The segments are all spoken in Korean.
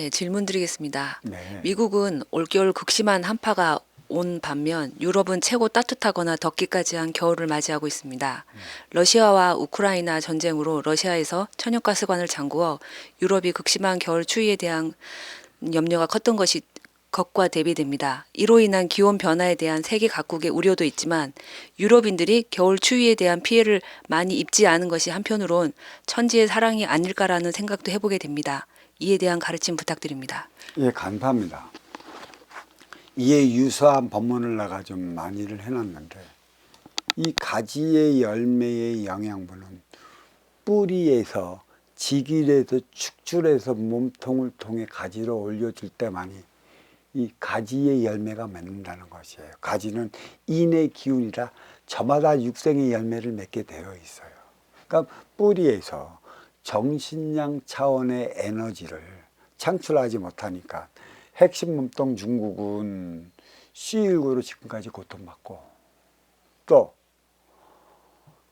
네, 질문 드리겠습니다. 네. 미국은 올겨울 극심한 한파가 온 반면 유럽은 최고 따뜻하거나 덥기까지 한 겨울을 맞이하고 있습니다. 러시아와 우크라이나 전쟁으로 러시아에서 천연가스관을 잠그어 유럽이 극심한 겨울 추위에 대한 염려가 컸던 것과 대비됩니다. 이로 인한 기온 변화에 대한 세계 각국의 우려도 있지만 유럽인들이 겨울 추위에 대한 피해를 많이 입지 않은 것이 한편으론 천지의 사랑이 아닐까라는 생각도 해보게 됩니다. 이에 대한 가르침 부탁드립니다. 예, 감사합니다. 이에 유사한 법문을 내가 좀 많이를 해놨는데, 이 가지의 열매의 영양분은 뿌리에서 직일에서 축출해서 몸통을 통해 가지로 올려줄 때만이 이 가지의 열매가 맺는다는 것이에요. 가지는 인의 기운이라 저마다 육생의 열매를 맺게 되어 있어요. 그러니까 뿌리에서 정신량 차원의 에너지를 창출하지 못하니까 핵심 몸통 중국은 C19로 지금까지 고통받고, 또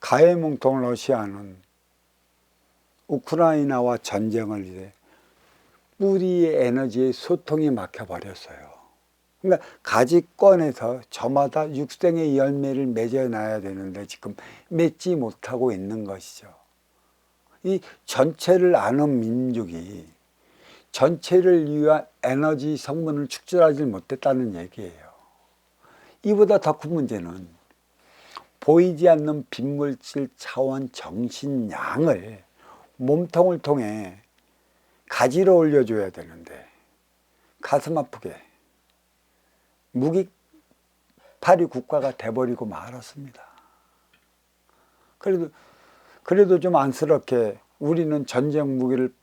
가해 몸통 러시아는 우크라이나와 전쟁을 위해 뿌리의 에너지의 소통이 막혀버렸어요. 그러니까 가지권에서 저마다 육생의 열매를 맺어놔야 되는데 지금 맺지 못하고 있는 것이죠. 이 전체를 아는 민족이 전체를 위한 에너지 성분을 축출하지 못했다는 얘기예요. 이보다 더 큰 문제는 보이지 않는 빈물질 차원 정신량을 몸통을 통해 가지로 올려줘야 되는데 가슴 아프게 무기파리 국가가 돼버리고 말았습니다. 그래도 좀 안쓰럽게 우리는 전쟁 무기를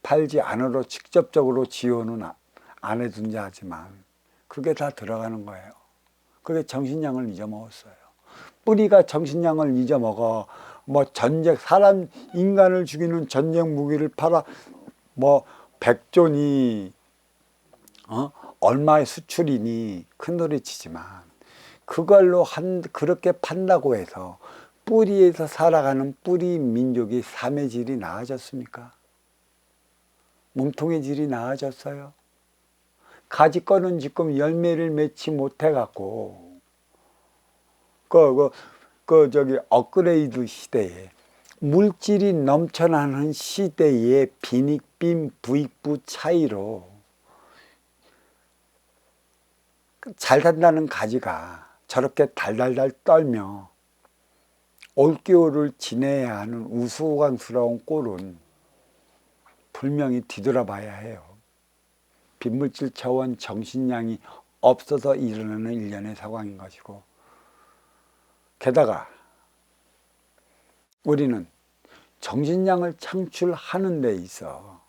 팔지 않으러 직접적으로 지원은 안 해준지 하지만 그게 다 들어가는 거예요. 그게 정신량을 잊어먹었어요. 뿌리가 정신량을 잊어먹어 뭐 전쟁, 인간을 죽이는 전쟁 무기를 팔아 뭐 100조니 얼마의 수출이니 큰소리치지만 그걸로 그렇게 판다고 해서 뿌리에서 살아가는 뿌리 민족이 삶의 질이 나아졌습니까? 몸통의 질이 나아졌어요? 가지 거는 지금 열매를 맺지 못해 갖고 업그레이드 시대에 물질이 넘쳐나는 시대의 빈익빈 부익부 차이로 잘 산다는 가지가 저렇게 달달달 떨며 올겨울을 지내야 하는 우스꽝스러운 꼴은 분명히 뒤돌아봐야 해요. 빈물질 차원 정신량이 없어서 일어나는 일련의 상황인 것이고, 게다가 우리는 정신량을 창출하는 데 있어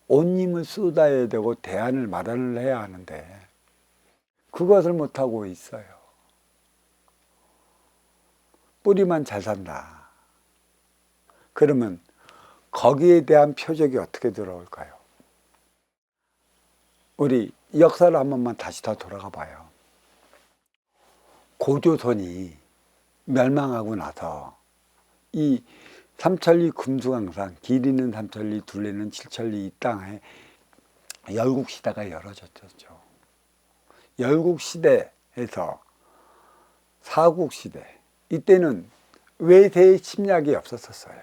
온 힘을 쏟아야 되고 대안을 마련을 해야 하는데 그것을 못하고 있어요. 뿌리만 잘 산다. 그러면 거기에 대한 표적이 어떻게 들어올까요? 우리 역사를 한 번만 다시 더 돌아가 봐요. 고조선이 멸망하고 나서 이 삼천리 금수강산, 길이는 삼천리, 둘레는 칠천리 이 땅에 열국시대가 열어졌죠. 열국시대에서 사국시대, 이때는 외세의 침략이 없었어요.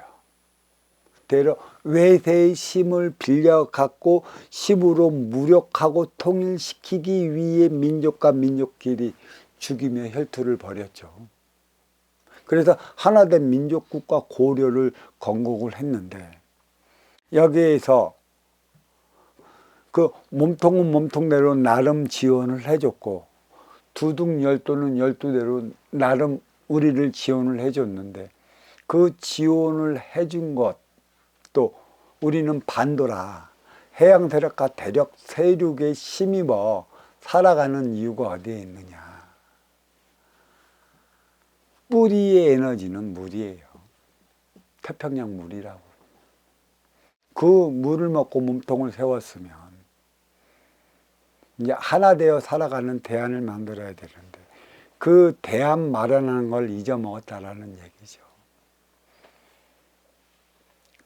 대로 외세의 힘을 빌려 갖고 힘으로 무력하고 통일시키기 위해 민족과 민족끼리 죽이며 혈투를 벌였죠. 그래서 하나된 민족국가 고려를 건국을 했는데, 여기에서 그 몸통은 몸통대로 나름 지원을 해줬고 두둑 열도는 열도대로 나름 우리를 지원을 해줬는데, 그 지원을 해준 것, 또 우리는 반도라 해양 세력과 대륙 세력에 힘입어 살아가는 이유가 어디에 있느냐? 뿌리의 에너지는 물이에요. 태평양 물이라고. 그 물을 먹고 몸통을 세웠으면 이제 하나 되어 살아가는 대안을 만들어야 되는데 그 대안 마련하는 걸 잊어먹었다라는 얘기죠.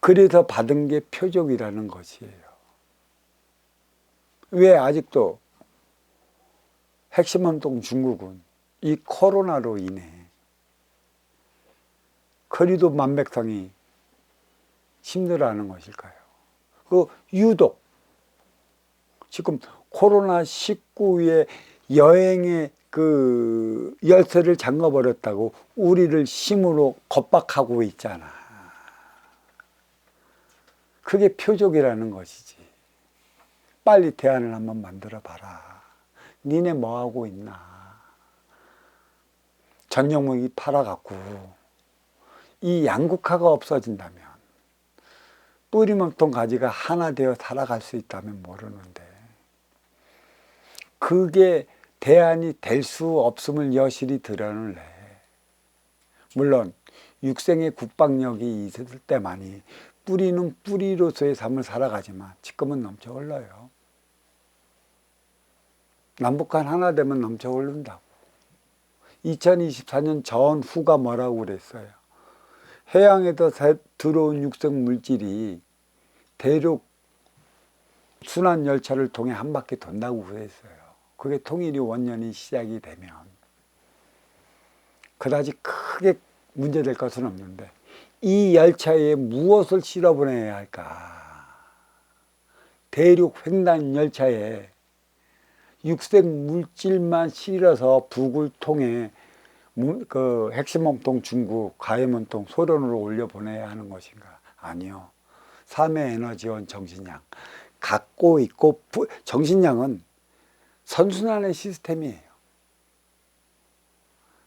그래서 받은 게 표적이라는 것이에요. 왜 아직도 핵심 활동 중국은 이 코로나로 인해 거리도 만백성이 힘들어하는 것일까요? 그 유독 지금 코로나19의 여행의 그 열쇠를 잠궈버렸다고 우리를 힘으로 겁박하고 있잖아. 그게 표적이라는 것이지. 빨리 대안을 한번 만들어 봐라. 니네 뭐 하고 있나. 전용무기 팔아갖고 이 양극화가 없어진다면, 뿌리먹통 가지가 하나 되어 살아갈 수 있다면 모르는데, 그게 대안이 될 수 없음을 여실히 드러내. 물론 육생의 국방력이 있을 때만이 뿌리는 뿌리로서의 삶을 살아가지만 지금은 넘쳐 흘러요. 남북한 하나 되면 넘쳐 흐른다고. 2024년 전후가 뭐라고 그랬어요? 해양에서 들어온 육생 물질이 대륙 순환 열차를 통해 한 바퀴 돈다고 그랬어요. 그게 통일이 원년이 시작이 되면 그다지 크게 문제될 것은 없는데, 이 열차에 무엇을 실어보내야 할까? 대륙 횡단 열차에 육생 물질만 실어서 북을 통해 그 핵심 몸통 중국, 가해 몸통 소련으로 올려보내야 하는 것인가? 아니요. 3회 에너지원 정신양 갖고 있고, 정신양은 선순환의 시스템이에요.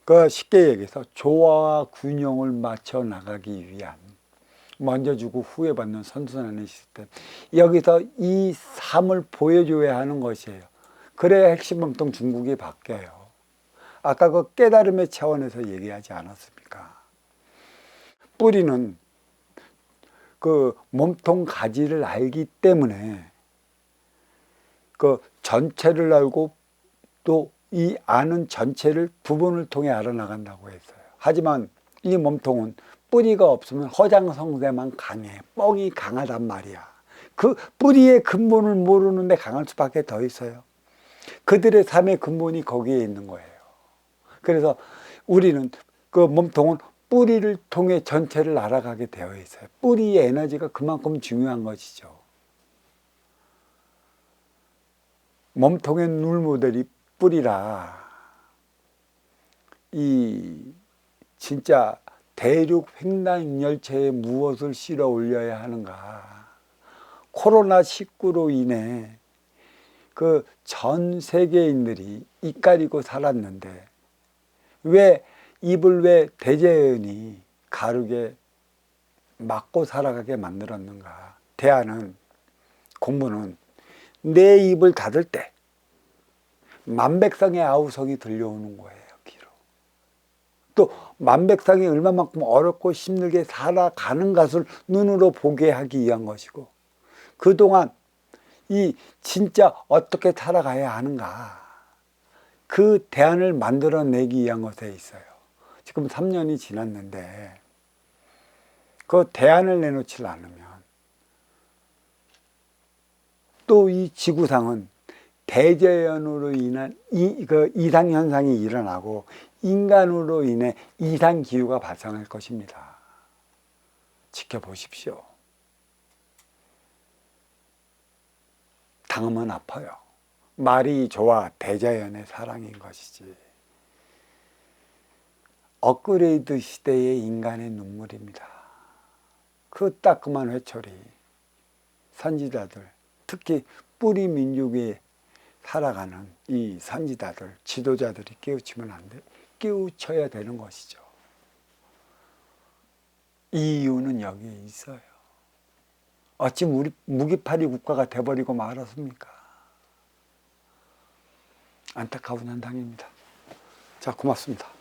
그 쉽게 얘기해서 조화와 균형을 맞춰 나가기 위한, 먼저 주고 후에 받는 선순환의 시스템. 여기서 이 삶을 보여줘야 하는 것이에요. 그래야 핵심 몸통 중국이 바뀌어요. 아까 그 깨달음의 차원에서 얘기하지 않았습니까? 뿌리는 그 몸통 가지를 알기 때문에 그 전체를 알고 또 이 아는 전체를 부분을 통해 알아나간다고 했어요. 하지만 이 몸통은 뿌리가 없으면 허장성세만 강해. 뻥이 강하단 말이야. 그 뿌리의 근본을 모르는데 강할 수밖에 더 있어요. 그들의 삶의 근본이 거기에 있는 거예요. 그래서 우리는 그 몸통은 뿌리를 통해 전체를 알아가게 되어 있어요. 뿌리의 에너지가 그만큼 중요한 것이죠. 몸통의 룰 모델이 뿌리라. 이 진짜 대륙 횡단 열차에 무엇을 실어 올려야 하는가. 코로나19로 인해 그 전 세계인들이 입 가리고 살았는데 왜 입을 왜 대제연이 가르게 막고 살아가게 만들었는가. 대안은, 공부는 내 입을 닫을 때 만백성의 아우성이 들려오는 거예요. 귀로. 또 만백성이 얼마만큼 어렵고 힘들게 살아가는 것을 눈으로 보게 하기 위한 것이고, 그동안 이 진짜 어떻게 살아가야 하는가, 그 대안을 만들어내기 위한 것에 있어요. 지금 3년이 지났는데 그 대안을 내놓지 않으면 또 이 지구상은 대자연으로 인한 이상현상이 일어나고 인간으로 인해 이상기후가 발생할 것입니다. 지켜보십시오. 당하면 아파요. 말이 좋아 대자연의 사랑인 것이지. 업그레이드 시대의 인간의 눈물입니다. 그 따끔한 회초리, 선지자들, 특히 뿌리 민족에 살아가는 이 선지자들, 지도자들이 깨우치면 안 돼. 깨우쳐야 되는 것이죠. 이 이유는 여기에 있어요. 어찌 우리 무기팔이 국가가 돼버리고 말았습니까? 안타까운 현상입니다. 자, 고맙습니다.